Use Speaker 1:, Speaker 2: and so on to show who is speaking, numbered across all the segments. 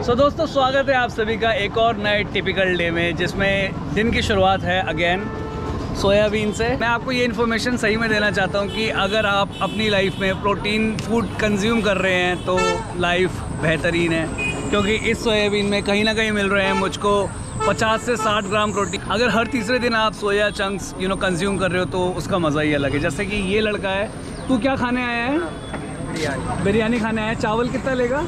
Speaker 1: सो दोस्तों, स्वागत है आप सभी का एक और नए टिपिकल डे में, जिसमें दिन की शुरुआत है अगेन सोयाबीन से। मैं आपको ये इन्फॉर्मेशन सही में देना चाहता हूँ कि अगर आप अपनी लाइफ में प्रोटीन फूड कंज्यूम कर रहे हैं तो लाइफ बेहतरीन है, क्योंकि इस सोयाबीन में कहीं ना कहीं मिल रहे हैं मुझको 50 से 60 ग्राम प्रोटीन। अगर हर तीसरे दिन आप सोया चंक्स कंज्यूम कर रहे हो तो उसका मज़ा ही अलग है। जैसे कि ये लड़का है, तू क्या खाने आया है? बिरयानी खाने आया है। चावल कितना लेगा?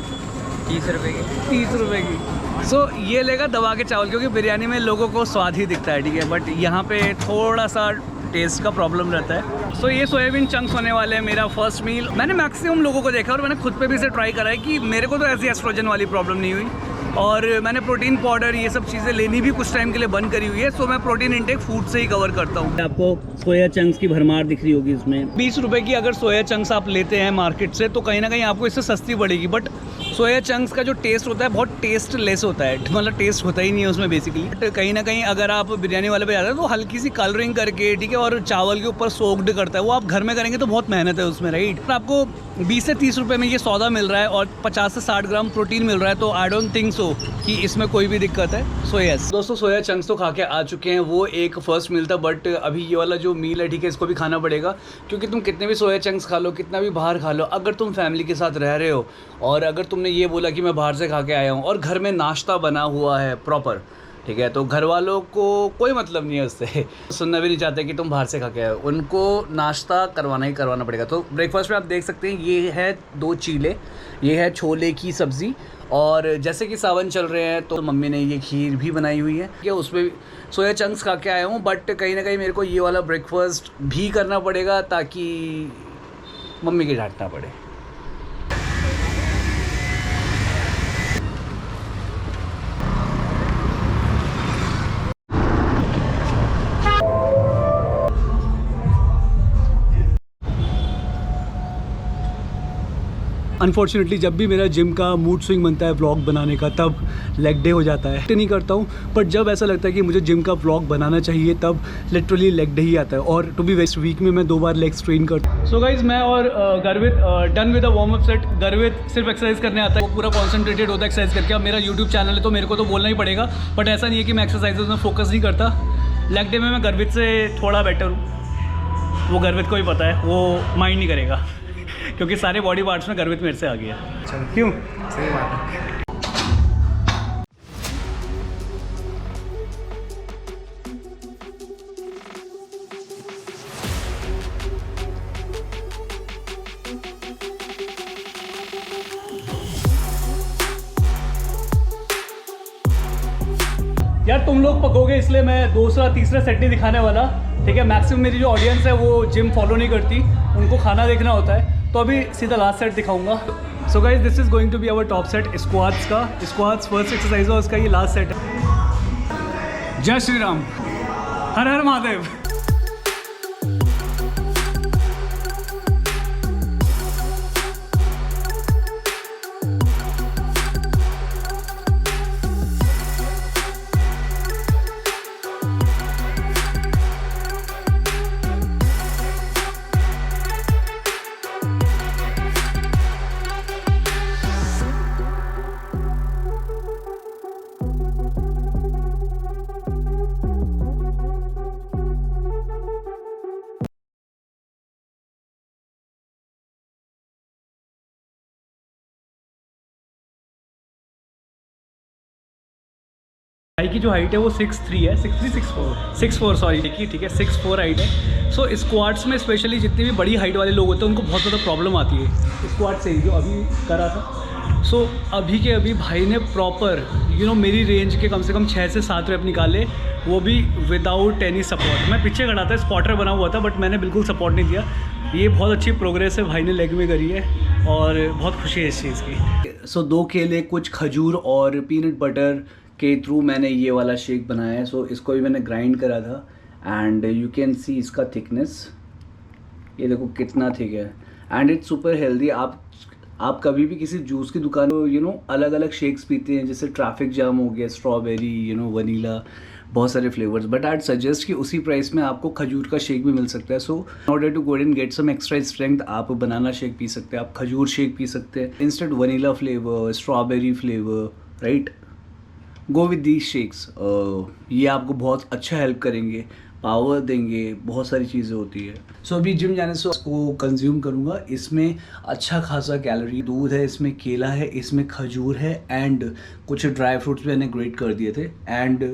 Speaker 2: 30 रुपये की।
Speaker 1: 30 रुपये की। सो ये लेगा दबा के चावल, क्योंकि बिरयानी में लोगों को स्वाद ही दिखता है, ठीक है, बट यहाँ पे थोड़ा सा टेस्ट का प्रॉब्लम रहता है। सो ये सोयाबीन चंक्स होने वाले हैं मेरा फर्स्ट मील। मैंने मैक्सिमम लोगों को देखा और मैंने खुद पे भी इसे ट्राई करा है कि मेरे को तो ऐसी एस्ट्रोजन वाली प्रॉब्लम नहीं हुई, और मैंने प्रोटीन पाउडर ये सब चीज़ें लेनी भी कुछ टाइम के लिए बंद करी हुई है। सो मैं प्रोटीन इंटेक फूड से ही कवर करता हूँ। आपको सोया चंक्स की भरमार दिख रही होगी इसमें। 20 रुपये की अगर सोया चंक्स आप लेते हैं मार्केट से तो कहीं ना कहीं आपको इससे सस्ती पड़ेगी, बट सोया चंक्स का जो टेस्ट होता है बहुत टेस्टलेस होता है, मतलब टेस्ट होता ही नहीं है उसमें बेसिकली। बट कहीं ना कहीं अगर आप बिरयानी वाले पे जाते हैं तो हल्की सी कलरिंग करके, ठीक है, और चावल के ऊपर सोक्ड करता है, वो आप घर में करेंगे तो बहुत मेहनत है उसमें, राइट। आपको 20 से 30 रुपये में ये सौदा मिल रहा है और 50 से 60 ग्राम प्रोटीन मिल रहा है, तो आई डोंट थिंक सो कि इसमें कोई भी दिक्कत है। सो यस दोस्तों, सोया चंक्स तो खा के आ चुके हैं, वो एक फर्स्ट मील था, बट अभी ये वाला जो मील है, ठीक है, इसको भी खाना पड़ेगा, क्योंकि तुम कितने भी सोया चंक्स खा लो, कितना भी बाहर खा लो, अगर तुम फैमिली के साथ रह रहे हो और अगर तुमने ये बोला कि मैं बाहर से खा के आया हूँ और घर में नाश्ता बना हुआ है प्रॉपर, ठीक है, तो घर वालों को कोई मतलब नहीं है उससे, सुनना भी नहीं चाहते कि तुम बाहर से खा के आए हो, उनको नाश्ता करवाना ही करवाना पड़ेगा। तो ब्रेकफास्ट में आप देख सकते हैं ये है 2 चीले, ये है छोले की सब्ज़ी, और जैसे कि सावन चल रहे हैं तो मम्मी ने ये खीर भी बनाई हुई है, कि उसमें सोया चंक्स खा के आया हूँ, बट कहीं ना कहीं मेरे को ये वाला ब्रेकफास्ट भी करना पड़ेगा ताकि मम्मी की डांट ना पड़े। अनफॉर्चुनेटली जब भी मेरा जिम का मूड स्विंग बनता है व्लॉग बनाने का, तब लेग डे हो जाता है। नहीं करता हूँ, बट जब ऐसा लगता है कि मुझे जिम का व्लॉग बनाना चाहिए तब लिटरली लेग डे ही आता है। और टू बी वेस्ट वीक में मैं 2 बार लेग्स ट्रेन करता हूँ। सो गाइज, मैं और गर्वित done with a warm up set. गर्वित सिर्फ एक्सरसाइज करने आता है, वो पूरा कॉन्सेंट्रेटेड होता है एक्सरसाइज करके। अब मेरा यूट्यूब चैनल है तो मेरे को तो बोलना ही पड़ेगा, बट ऐसा नहीं है कि मैं एक्सरसाइजेज में फोकस नहीं करता। लेग डे में मैं गर्वित से थोड़ा बेटर हूँ, वो गर्वित को ही पता है, वो माइंड नहीं करेगा क्योंकि सारे बॉडी पार्ट्स में गर्वित मेरे से आ गया। क्यों?
Speaker 2: सही बात है।
Speaker 1: यार तुम लोग पकोगे इसलिए मैं दूसरा तीसरा सेट नहीं दिखाने वाला, ठीक है। मैक्सिमम मेरी जो ऑडियंस है वो जिम फॉलो नहीं करती, उनको खाना देखना होता है, तो अभी सीधा लास्ट सेट दिखाऊंगा। So guys, this is going to be our top set squats का। स्क्वाट्स फर्स्ट एक्सरसाइज है उसका, ये लास्ट सेट है। जय श्री राम, हर हर महादेव। भाई की जो हाइट है वो 6'3" है, 6'4", सॉरी, देखिए, ठीक है, 6'4" हाइट है। सो स्क्वाट्स में स्पेशली जितनी भी बड़ी हाइट वाले लोग होते हैं उनको बहुत ज़्यादा प्रॉब्लम आती है स्क्वाट से, जो अभी करा था। सो अभी के अभी भाई ने प्रॉपर मेरी रेंज के कम से कम 6 से 7 रेप निकाले, वो भी विदाउट एनी सपोर्ट। मैं पीछे खड़ा था, स्पॉटर बना हुआ था, बट मैंने बिल्कुल सपोर्ट नहीं दिया। ये बहुत अच्छी प्रोग्रेस है भाई ने लेग में करी है, और बहुत खुशी है इस चीज़ की। सो 2 केले, कुछ खजूर और पीनट बटर के थ्रू मैंने ये वाला शेक बनाया है। सो इसको भी मैंने ग्राइंड करा था, एंड यू कैन सी इसका थिकनेस, ये देखो कितना थिक है, एंड इट्स सुपर हेल्दी। आप कभी भी किसी जूस की दुकान अलग अलग शेक्स पीते हैं, जैसे ट्रैफिक जाम हो गया, स्ट्रॉबेरी, वनीला, बहुत सारे फ्लेवर्स, बट आई सजेस्ट कि उसी प्राइस में आपको खजूर का शेक भी मिल सकता है। So in order to go and get some extra strength, आप बनाना शेक पी सकते हैं, आप खजूर शेक पी सकते हैं, instant vanilla flavour, strawberry flavour, right, go with these shakes. ये आपको बहुत अच्छा हेल्प करेंगे, पावर देंगे, बहुत सारी चीज़ें होती है। सो अभी जिम जाने से उसको कंज्यूम करूँगा। इसमें अच्छा खासा कैलोरी, दूध है, इसमें केला है, इसमें खजूर है एंड कुछ ड्राई फ्रूट्स मैंने ग्रेट कर दिए थे and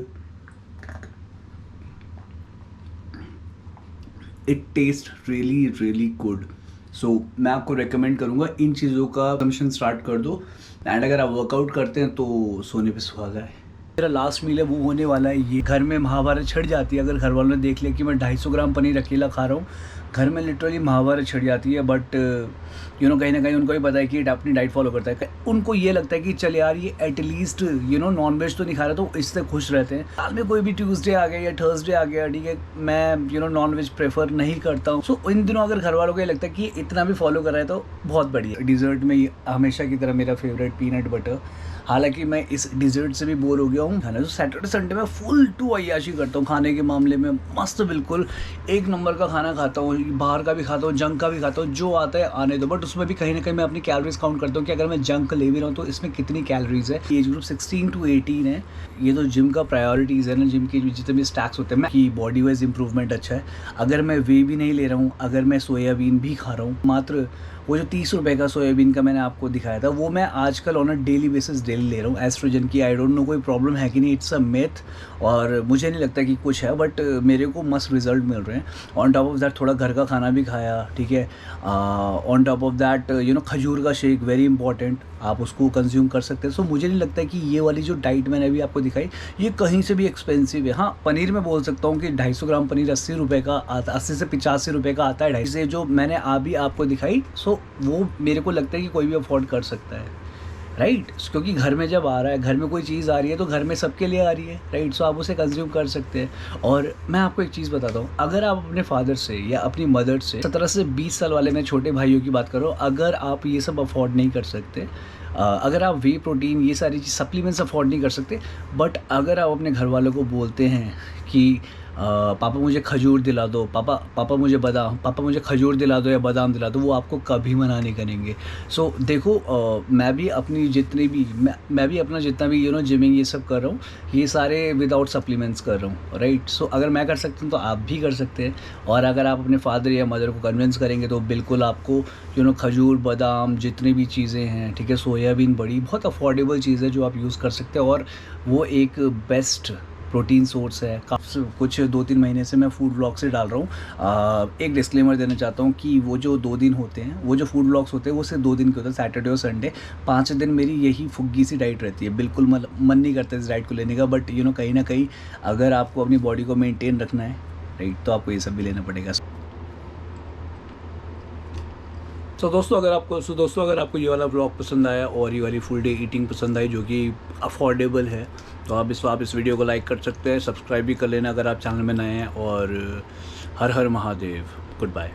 Speaker 1: it taste really really good. So मैं आपको रेकमेंड करूँगा इन चीज़ों का कंजम्पशन स्टार्ट कर दो एंड अगर आप वर्कआउट करते हैं तो सोने पे सुहागा है। मेरा लास्ट मील है वो होने वाला है ये। घर में महाभारत छिड़ जाती है अगर घर वालों ने देख लिया कि मैं 250 ग्राम पनीर अकेला खा रहा हूँ। घर में लिटरली महाभारत छिड़ जाती है, बट कहीं ना कहीं उनको भी पता है कि ये अपनी डाइट फॉलो करता है। उनको ये लगता है कि चल यार ये एटलीस्ट नॉन वेज तो नहीं खा रहा, तो इससे खुश रहते हैं। साल में कोई भी ट्यूसडे आ गया या थर्सडे आ गया, ठीक है, मैं नॉन वेज प्रेफर नहीं करता हूँ। सो इन दिनों अगर घर वालों को ये लगता है कि इतना भी फॉलो कर रहा है तो बहुत बढ़िया। डिज़र्ट में हमेशा की तरह मेरा फेवरेट पीनट बटर। हालांकि मैं इस डिज़र्ट से भी बोर हो गया हूँ खाना। तो सैटरडे संडे में फुल टू अय्याशी करता हूँ खाने के मामले में। मस्त बिल्कुल एक नंबर का खाना खाता हूँ, बाहर का भी खाता हूँ, जंक का भी खाता हूँ, जो आता है आने दो। बट उसमें भी कहीं ना कहीं मैं अपनी कैलोरीज काउंट करता हूँ कि अगर मैं जंक ले भी रहा हूँ तो इसमें कितनी कैलोरीज है। एज ग्रुप 16 to 18 है। ये तो जिम का प्रायोरिटीज़ है ना, जिम के जितने भी स्टैक्स होते हैं कि बॉडी वाइज इंप्रूवमेंट अच्छा है। अगर मैं वे भी नहीं ले रहा हूँ, अगर मैं सोयाबीन भी खा रहा हूँ, मात्र वो जो 30 रुपये का सोयाबीन का मैंने आपको दिखाया था वो मैं आजकल on a daily basis daily ले रहा हूँ एस्ट्रोजन की। आई डोंट नो कोई प्रॉब्लम है कि नहीं, इट्स अ मिथ और मुझे नहीं लगता कि कुछ है, बट मेरे को मस्त रिजल्ट मिल रहे हैं। ऑन टॉप ऑफ दैट थोड़ा घर का खाना भी खाया, ठीक है। ऑन टॉप ऑफ दैट खजूर का शेक वेरी इंपॉर्टेंट, आप उसको कंज्यूम कर सकते हैं। सो मुझे नहीं लगता कि ये वाली जो डाइट मैंने अभी आपको दिखाई ये कहीं से भी एक्सपेंसिव है। हाँ, पनीर में बोल सकता हूँ कि 250 ग्राम पनीर 80 रुपये का आता, 80 से 85 रुपये का आता है। 250 से जो मैंने अभी आपको दिखाई, सो वो मेरे को लगता है कि कोई भी अफोर्ड कर सकता है, राइट। क्योंकि घर में जब आ रहा है, घर में कोई चीज़ आ रही है तो घर में सबके लिए आ रही है, राइट। सो आप उसे कंज्यूम कर सकते हैं। और मैं आपको एक चीज़ बताता हूँ, अगर आप अपने फादर से या अपनी मदर से 17 से 20 साल वाले में छोटे भाइयों की बात करो, अगर आप ये सब अफोर्ड नहीं कर सकते, अगर आप वे प्रोटीन ये सारी चीज़ सप्लीमेंट्स अफोर्ड नहीं कर सकते, बट अगर आप अपने घर वालों को बोलते हैं कि पापा मुझे खजूर दिला दो, पापा मुझे बादाम, पापा मुझे खजूर दिला दो या बादाम दिला दो, वो आपको कभी मना नहीं करेंगे। सो देखो, मैं भी अपनी जितनी भी मैं भी अपना जितना भी जिमिंग ये सब कर रहा हूँ, ये सारे विदाउट सप्लीमेंट्स कर रहा हूँ, राइट। सो अगर मैं कर सकता हूँ तो आप भी कर सकते हैं। और अगर आप अपने फादर या मदर को कन्विंस करेंगे तो बिल्कुल आपको खजूर, बादाम, जितनी भी चीज़ें हैं, ठीक है, सोयाबीन बड़ी बहुत अफोर्डेबल चीज़ है जो आप यूज़ कर सकते हैं और वो एक बेस्ट प्रोटीन सोर्स है। कुछ 2-3 महीने से मैं फूड व्लॉग से डाल रहा हूँ। एक डिस्क्लेमर देना चाहता हूँ कि वो जो 2 दिन होते हैं, वो जो फूड व्लॉग्स होते हैं वो सिर्फ 2 दिन के होते हैं, सैटरडे और संडे। 5 दिन मेरी यही फुग्गी सी डाइट रहती है। बिल्कुल मन नहीं करता इस डाइट को लेने का, बट कहीं ना कहीं अगर आपको अपनी बॉडी को मेनटेन रखना है, राइट, तो आपको ये सब भी लेना पड़ेगा। तो दोस्तों अगर आपको ये वाला व्लॉग पसंद आया और ये वाली फुल डे ईटिंग पसंद आई जो कि अफोर्डेबल है, तो आप इस वीडियो को लाइक कर सकते हैं, सब्सक्राइब भी कर लेना अगर आप चैनल में नए हैं। और हर हर महादेव, गुड बाय।